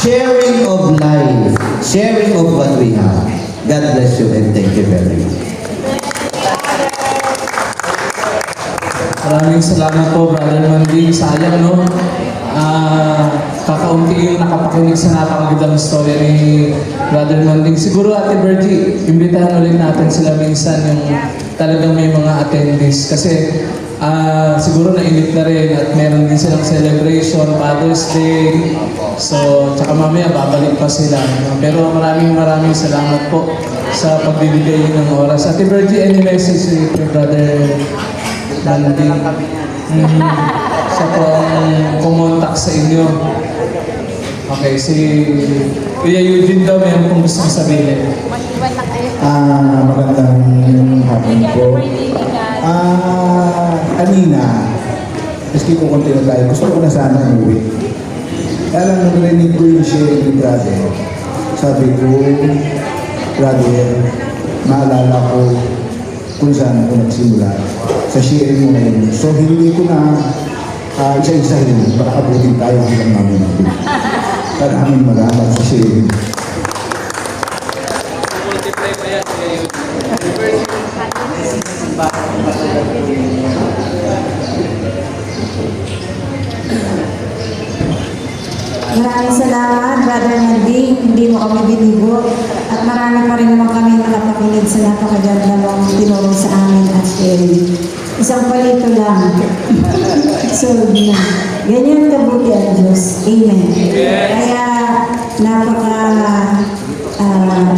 sharing of life, sharing of what we have. God bless you and thank you very much. Maraming salamat po, Brother Manding. Sayang, no? Kakaunti yung nakapakinig sa napakagandang storya ni Brother Manding. Siguro, Ate Bertie, imbitahan ulit natin sila minsan yung talagang may mga attendees. Kasi siguro nainit na rin at meron din silang celebration, Father's Day. So, tsaka mamaya babalik pa sila. Pero maraming salamat po sa pagbibigay ng oras. Ate Bertie, any message kay Brother Manding? Siya po ang kumontak sa inyo. Okay, si Kuya Eugene daw meron pong gusto sabihin. Magandang hapon po. Kanina, maski ko konti na tayo, gusto ko na sana umuwi. Kaya lang narinig ko yung sharing ni brother. Sabi ko, brother, maalala ko kung saan ako nagsimula sa sharing mo ngayon. So, hindi ko na isa-isahin, baka abutin tayo hanggang namin natin. Para amin mag-amal sa sharing. Maraming salamat, Brother Manding. Hindi mo kami binigo. At marami pa rin naman kami nakapakinig sa napakaganda mong tinuro sa amin at sharing. Isang palito lang. Solve na. Ganyan kabuti ang Diyos. Amen. Kaya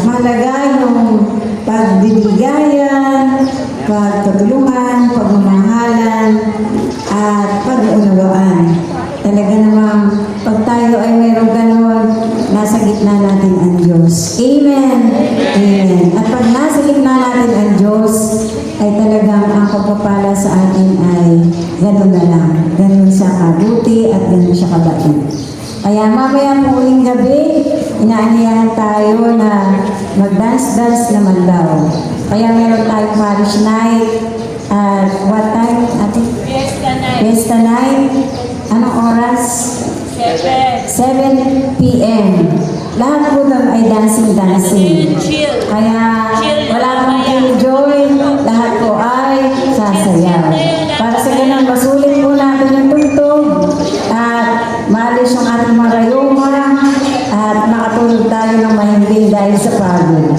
mahalaga yung pagbibigayan, pagtutulungan, pagmamahalan, at pag-unawaan. Talaga namang pag tayo ay mayroong ganon, nasa gitna natin ang Diyos. Amen. Amen. At pag nasa gitna natin ang Diyos, ay talagang ang pagpapala sa atin ay ganon na lang. Ganon siya kabuti at ganon siya kabait. Kaya mamaya po uling gabi, inaaniyahan tayo na mag-dance-dance naman daw. Kaya meron tayong parish night at what time? Fiesta night. Anong oras? 7 p.m. Lahat po doon ay dancing. Kaya wala pong kill-joy, lahat po ay sasayaw. Para sa ganun, masulit po natin yung tugtog at maalis yung ating marayuma at makatulog tayo ng mahimbing dahil sa pagod.